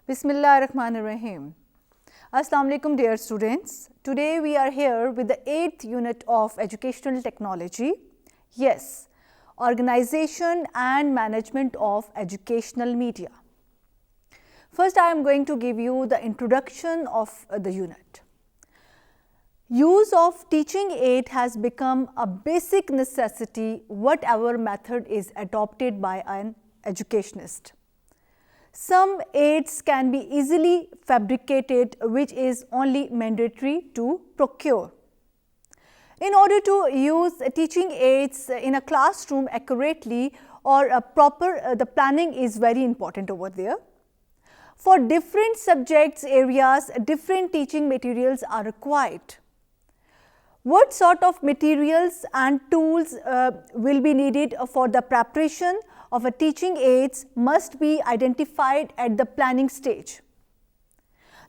Bismillahirrahmanirrahim. Assalamu alaikum dear students. Today we are here with the 8th unit of educational technology. Yes, organization and management of educational media. First I am going to give you the introduction of the unit. Use of teaching aid has become a basic necessity whatever method is adopted by an educationist. Some aids can be easily fabricated, which is only mandatory to procure. In order to use teaching aids in a classroom accurately or the planning is very important over there. For different subjects areas, different teaching materials are required. What sort of materials and tools will be needed for the preparation of a teaching aids must be identified at the planning stage.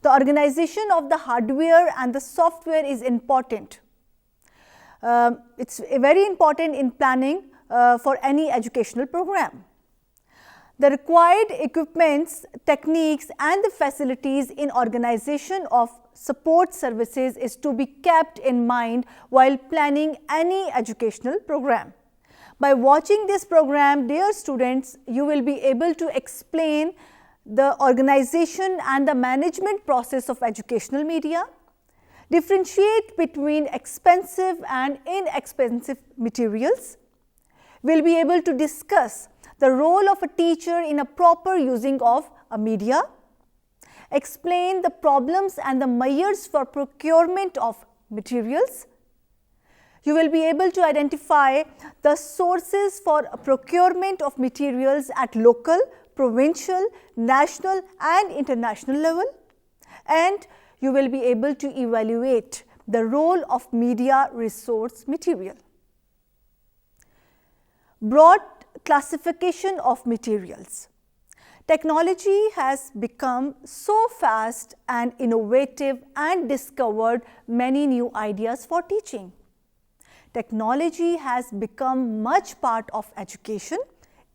The organization of the hardware and the software is important. It's very important in planning for any educational program. The required equipments, techniques and the facilities in organization of support services is to be kept in mind while planning any educational program. By watching this program, dear students, you will be able to explain the organization and the management process of educational media, differentiate between expensive and inexpensive materials, will be able to discuss the role of a teacher in a proper using of a media, explain the problems and the measures for procurement of materials. You will be able to identify the sources for procurement of materials at local, provincial, national and international level, and you will be able to evaluate the role of media resource material. Broad classification of materials. Technology has become so fast and innovative and discovered many new ideas for teaching. Technology has become much part of education,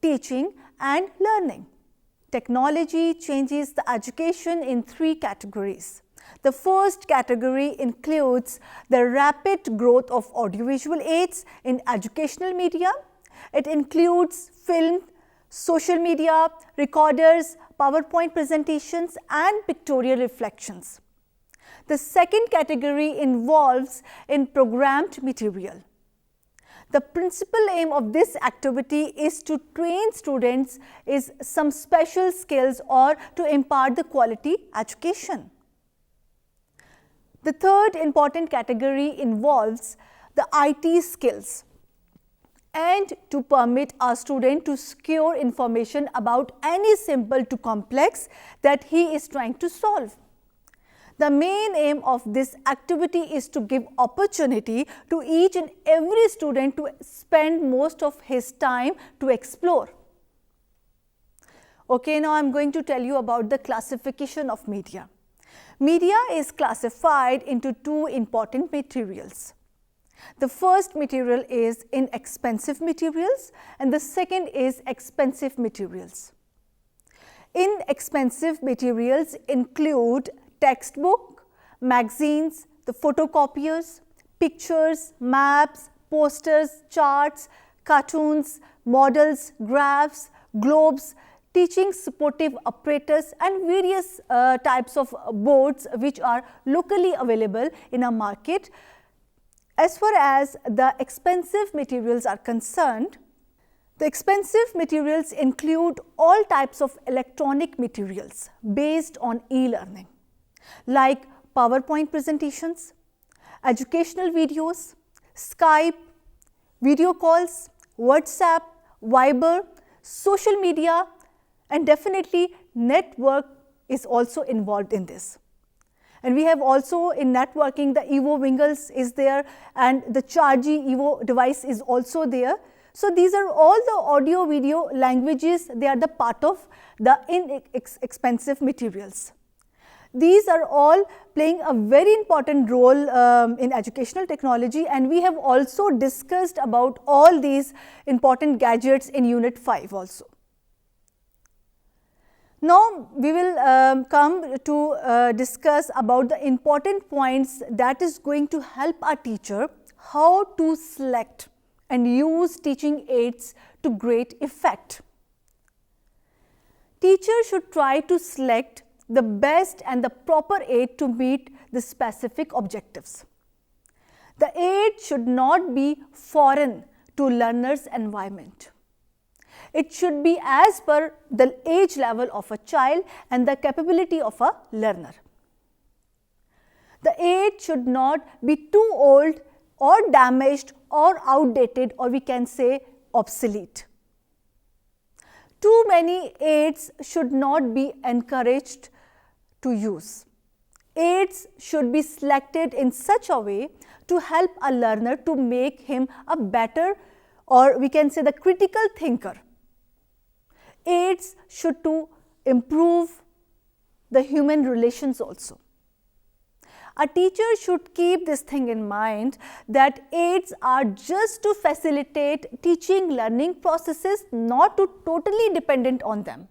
teaching and learning. Technology changes the education in 3 categories. The first category includes the rapid growth of audiovisual aids in educational media. It includes film, social media, recorders, PowerPoint presentations and pictorial reflections. The second category involves in programmed material. The principal aim of this activity is to train students in some special skills or to impart the quality education. The third important category involves the IT skills and to permit a student to secure information about any simple to complex that he is trying to solve. The main aim of this activity is to give opportunity to each and every student to spend most of his time to explore. Okay, now I am going to tell you about the classification of media. Media is classified into 2 important materials. The first material is inexpensive materials and the second is expensive materials. Inexpensive materials include textbook, magazines, the photocopiers, pictures, maps, posters, charts, cartoons, models, graphs, globes, teaching supportive apparatus and various types of boards which are locally available in a market. As far as the expensive materials are concerned, the expensive materials include all types of electronic materials based on e-learning, like PowerPoint presentations, educational videos, Skype, video calls, WhatsApp, Viber, social media, and definitely network is also involved in this. And we have also in networking the EVO Wingles is there and the Chargy EVO device is also there. So these are all the audio video languages, they are the part of the inexpensive materials. These are all playing a very important role in educational technology, and we have also discussed about all these important gadgets in Unit 5 also. Now, we will come to discuss about the important points that is going to help our teacher how to select and use teaching aids to great effect. Teacher should try to select the best and the proper aid to meet the specific objectives. The aid should not be foreign to learner's environment. It should be as per the age level of a child and the capability of a learner. The aid should not be too old or damaged or outdated, or we can say obsolete. Too many aids should not be encouraged to use. Aids should be selected in such a way to help a learner to make him a better, or we can say the critical thinker. Aids should to improve the human relations also. A teacher should keep this thing in mind that aids are just to facilitate teaching learning processes, not to totally dependent on them.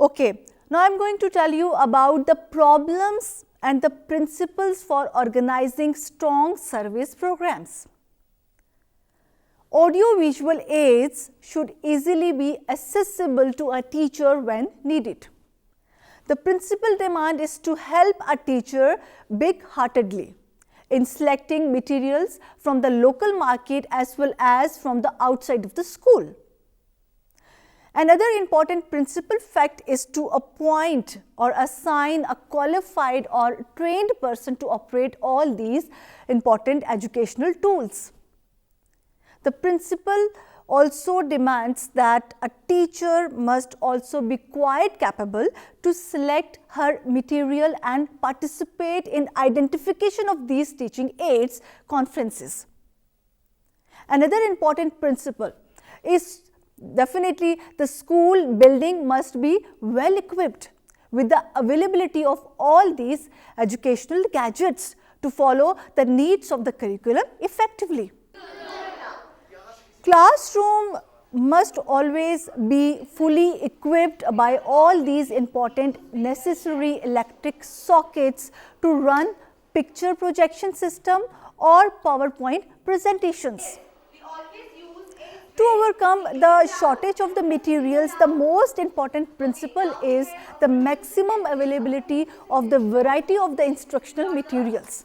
Okay, now I am going to tell you about the problems and the principles for organizing strong service programs. Audio-visual aids should easily be accessible to a teacher when needed. The principal demand is to help a teacher big-heartedly in selecting materials from the local market as well as from the outside of the school. Another important principal fact is to appoint or assign a qualified or trained person to operate all these important educational tools. The principle also demands that a teacher must also be quite capable to select her material and participate in identification of these teaching aids conferences. Another important principle is definitely the school building must be well equipped with the availability of all these educational gadgets to follow the needs of the curriculum effectively. Classroom must always be fully equipped by all these important necessary electric sockets to run picture projection system or PowerPoint presentations. To overcome the shortage of the materials, the most important principle is the maximum availability of the variety of the instructional materials.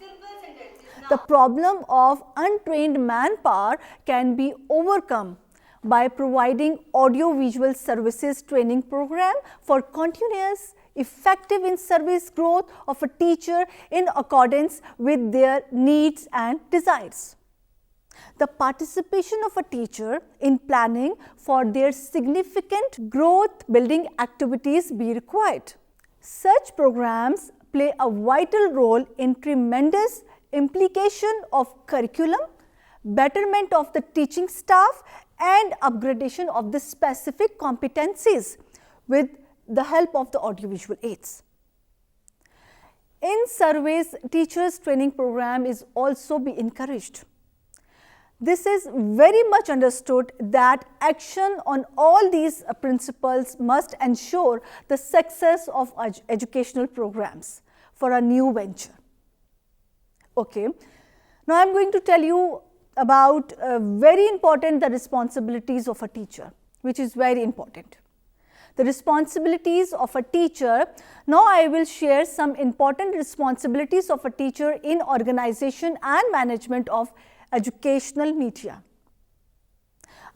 The problem of untrained manpower can be overcome by providing audio-visual services training program for continuous, effective in service growth of a teacher in accordance with their needs and desires. The participation of a teacher in planning for their significant growth building activities be required. Such programs play a vital role in tremendous implication of curriculum, betterment of the teaching staff and upgradation of the specific competencies with the help of the audiovisual aids. In surveys, teachers training program is also be encouraged. This is very much understood that action on all these principles must ensure the success of educational programs for a new venture. Okay. Now, I am going to tell you about very important the responsibilities of a teacher, which is very important. The responsibilities of a teacher. Now, I will share some important responsibilities of a teacher in organization and management of educational media.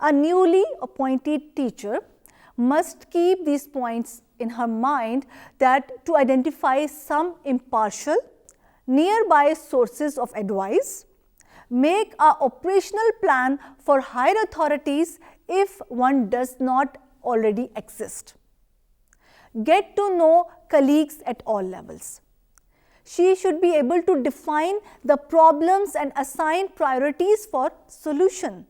A newly appointed teacher must keep these points in her mind, that to identify some impartial, nearby sources of advice, make an operational plan for higher authorities if one does not already exist. Get to know colleagues at all levels. She should be able to define the problems and assign priorities for solution.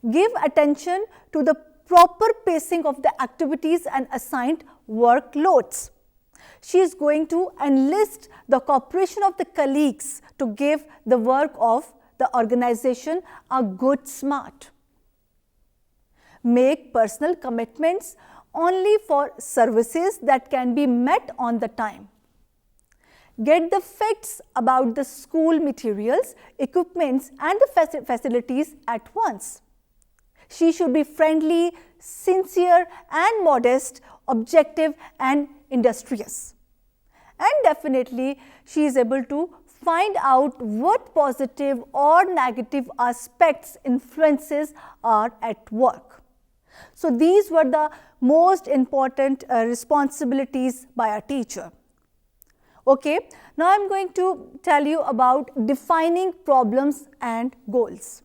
Give attention to the proper pacing of the activities and assigned workloads. She is going to enlist the cooperation of the colleagues to give the work of the organization a good smart. Make personal commitments only for services that can be met on the time. Get the facts about the school materials, equipments and the facilities at once. She should be friendly, sincere and modest, objective and industrious. And definitely she is able to find out what positive or negative aspects, influences are at work. So these were the most important responsibilities by a teacher. Okay, now I am going to tell you about defining problems and goals.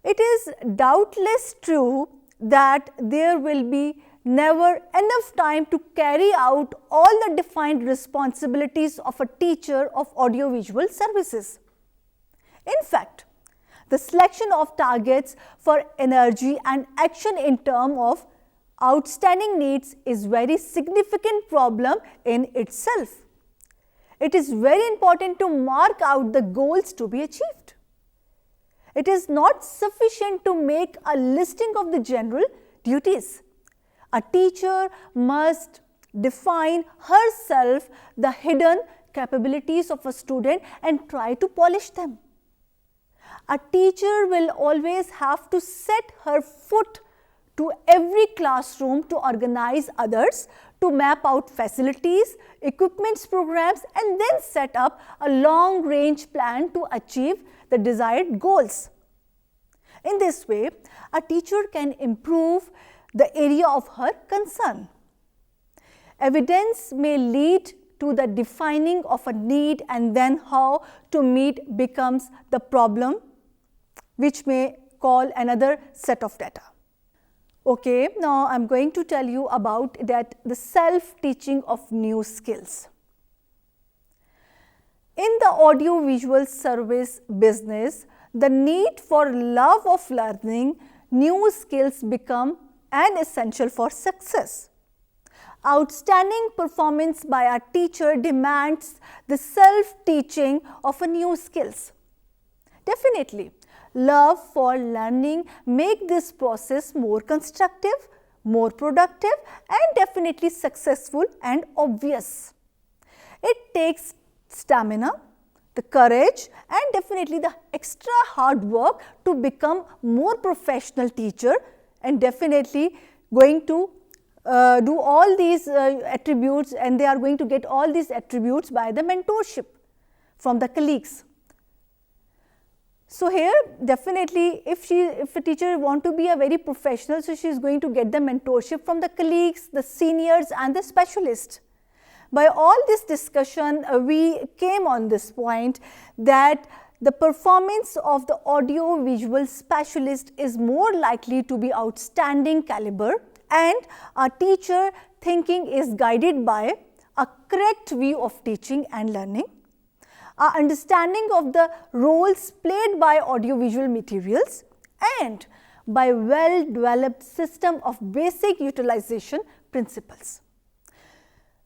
It is doubtless true that there will be never enough time to carry out all the defined responsibilities of a teacher of audiovisual services. In fact, the selection of targets for energy and action in terms of outstanding needs is very significant problem in itself. It is very important to mark out the goals to be achieved. It is not sufficient to make a listing of the general duties. A teacher must define herself the hidden capabilities of a student and try to polish them. A teacher will always have to set her foot to every classroom to organize others, to map out facilities, equipments, programs, and then set up a long-range plan to achieve the desired goals. In this way, a teacher can improve the area of her concern. Evidence may lead to the defining of a need, and then how to meet becomes the problem, which may call another set of data. Okay, now I am going to tell you about that the self-teaching of new skills. In the audiovisual service business, the need for love of learning new skills become an essential for success. Outstanding performance by a teacher demands the self-teaching of a new skills. Definitely, love for learning make this process more constructive, more productive and definitely successful and obvious. It takes stamina, the courage and definitely the extra hard work to become more professional teacher, and definitely going to do all these attributes, and they are going to get all these attributes by the mentorship from the colleagues. So here definitely if a teacher want to be a very professional, so she is going to get the mentorship from the colleagues, the seniors and the specialists. By all this discussion, we came on this point that the performance of the audio visual specialist is more likely to be outstanding caliber, and a teacher thinking is guided by a correct view of teaching and learning, our understanding of the roles played by audiovisual materials, and by well-developed system of basic utilization principles.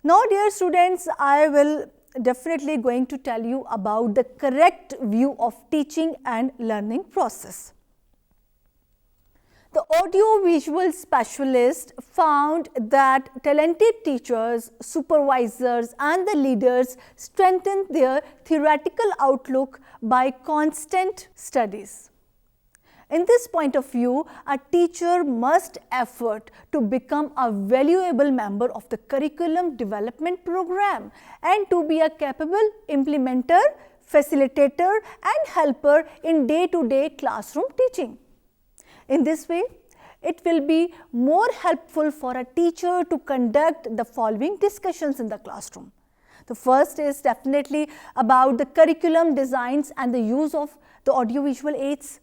Now, dear students, I will definitely going to tell you about the correct view of teaching and learning process. The audiovisual specialist found that talented teachers, supervisors and the leaders strengthened their theoretical outlook by constant studies. In this point of view, a teacher must effort to become a valuable member of the curriculum development program and to be a capable implementer, facilitator and helper in day-to-day classroom teaching. In this way, it will be more helpful for a teacher to conduct the following discussions in the classroom. The first is definitely about the curriculum designs and the use of the audiovisual aids,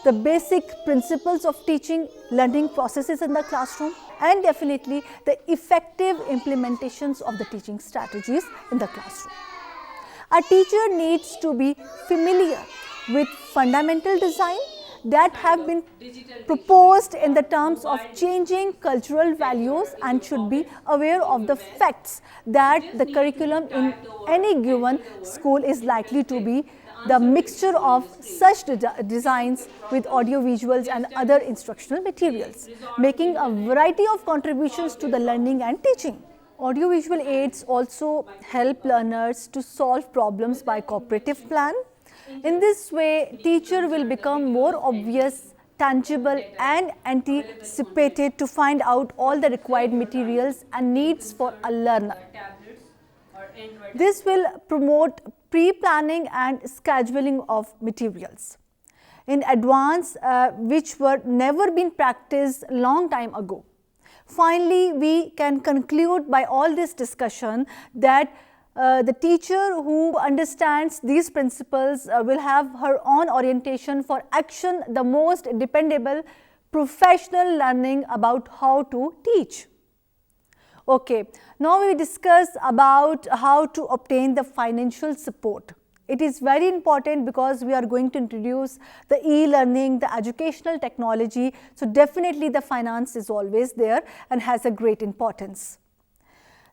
the basic principles of teaching learning processes in the classroom, and definitely the effective implementations of the teaching strategies in the classroom. A teacher needs to be familiar with fundamental design that have been proposed in the terms of changing cultural values and should be aware of the facts that the curriculum in any given school is likely to be the mixture of such designs with audiovisuals and other instructional materials, making a variety of contributions to the learning and teaching. Audiovisual aids also help learners to solve problems by cooperative plan. In this way, teacher will become more obvious, tangible and anticipated to find out all the required materials and needs for a learner. This will promote pre-planning and scheduling of materials in advance, which were never been practiced long time ago. Finally, we can conclude by all this discussion that the teacher who understands these principles will have her own orientation for action, the most dependable professional learning about how to teach. Okay, now we discuss about how to obtain the financial support. It is very important because we are going to introduce the e-learning, the educational technology. So definitely the finance is always there and has a great importance.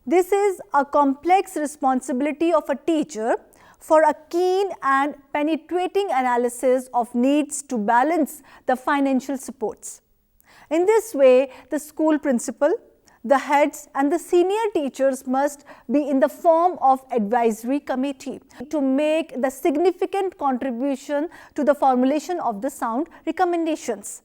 This is a complex responsibility of a teacher for a keen and penetrating analysis of needs to balance the financial supports. In this way, the school principal, the heads and the senior teachers must be in the form of advisory committee to make the significant contribution to the formulation of the sound recommendations.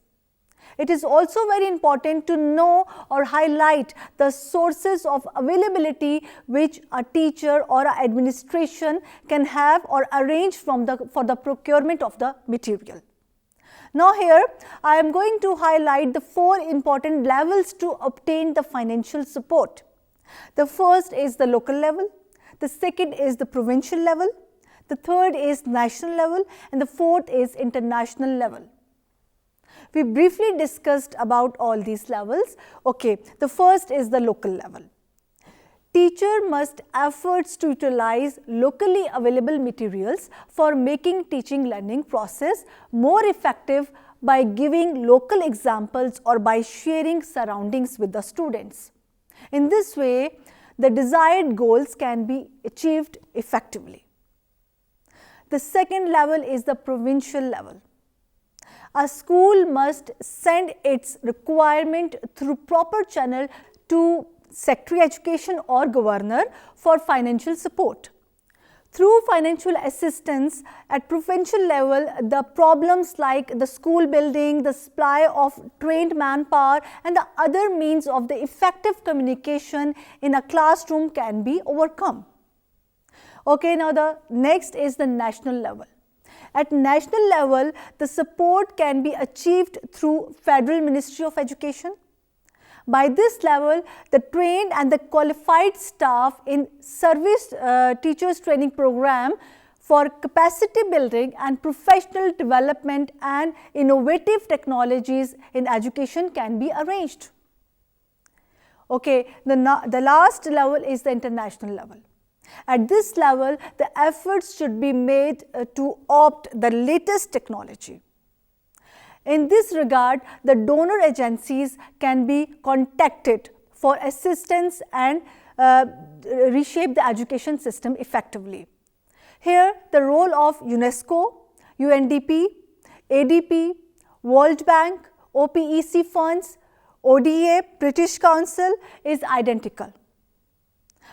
It is also very important to know or highlight the sources of availability which a teacher or an administration can have or arrange for the procurement of the material. Now here I am going to highlight the 4 important levels to obtain the financial support. The first is the local level, the second is the provincial level, the third is national level and the fourth is international level. We briefly discussed about all these levels. Okay, the first is the local level. Teacher must efforts to utilize locally available materials for making teaching learning process more effective by giving local examples or by sharing surroundings with the students. In this way, the desired goals can be achieved effectively. The second level is the provincial level. A school must send its requirement through proper channel to Secretary Education or Governor for financial support. Through financial assistance at provincial level, the problems like the school building, the supply of trained manpower and the other means of the effective communication in a classroom can be overcome. Okay, now the next is the national level. At national level, the support can be achieved through Federal Ministry of Education. By this level, the trained and the qualified staff in service teachers training program for capacity building and professional development and innovative technologies in education can be arranged. Okay, the last level is the international level. At this level, the efforts should be made to opt the latest technology. In this regard, the donor agencies can be contacted for assistance and reshape the education system effectively. Here, the role of UNESCO, UNDP, ADP, World Bank, OPEC funds, ODA, British Council is identical.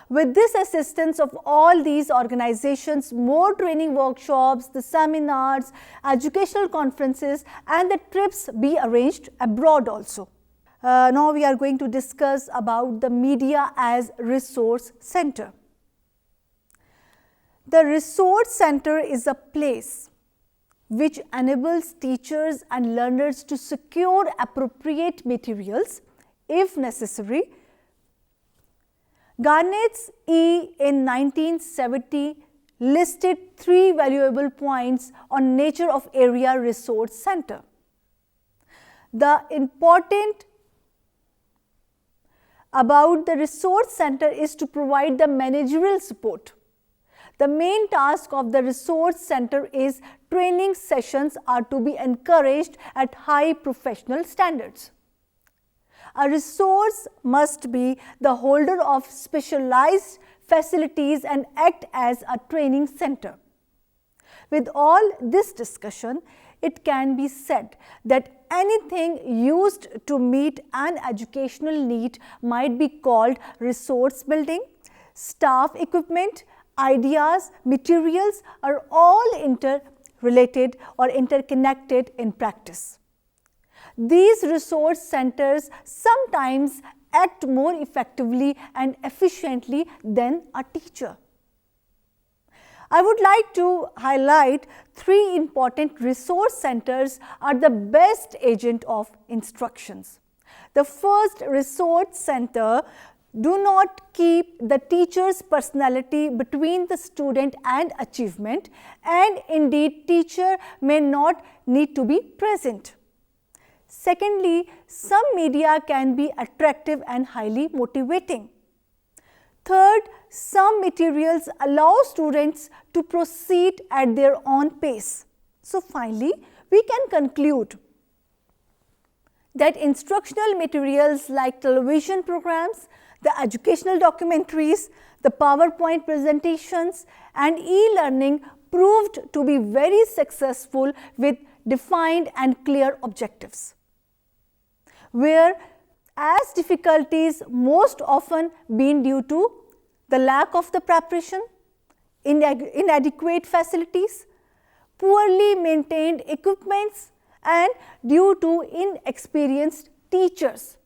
With this assistance of all these organizations, more training workshops, the seminars, educational conferences and the trips be arranged abroad also. Now we are going to discuss about the media as resource center. The resource center is a place which enables teachers and learners to secure appropriate materials if necessary. Garnett's E in 1970 listed 3 valuable points on nature of area resource center. The important about the resource center is to provide the managerial support. The main task of the resource center is training sessions are to be encouraged at high professional standards. A resource must be the holder of specialized facilities and act as a training center. With all this discussion, it can be said that anything used to meet an educational need might be called resource building. Staff equipment, ideas, materials are all interrelated or interconnected in practice. These resource centers sometimes act more effectively and efficiently than a teacher. I would like to highlight 3 important resource centers are the best agent of instructions. The first resource center do not keep the teacher's personality between the student and achievement, and indeed teacher may not need to be present. Secondly, some media can be attractive and highly motivating. Third, some materials allow students to proceed at their own pace. So finally, we can conclude that instructional materials like television programs, the educational documentaries, the PowerPoint presentations and e-learning proved to be very successful with defined and clear objectives. Whereas difficulties most often been due to the lack of the preparation, inadequate facilities, poorly maintained equipments and due to inexperienced teachers.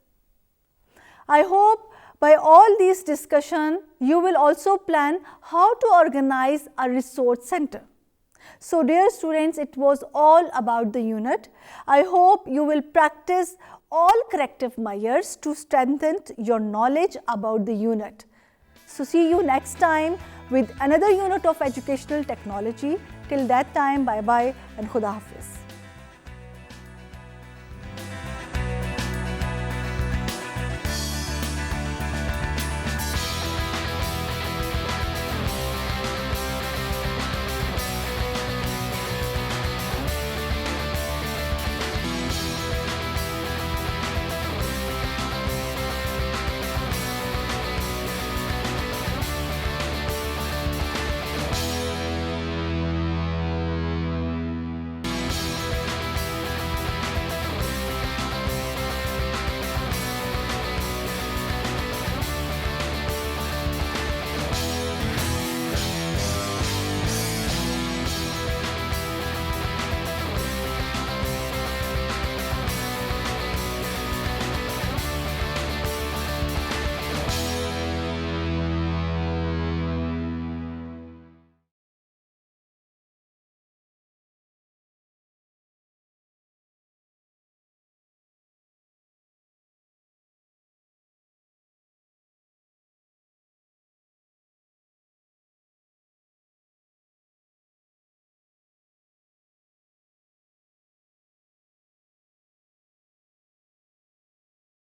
I hope by all these discussion, you will also plan how to organize a resource center. So dear students, it was all about the unit. I hope you will practice all corrective measures to strengthen your knowledge about the unit. So see you next time with another unit of educational technology. Till that time, bye bye and Khuda Hafiz.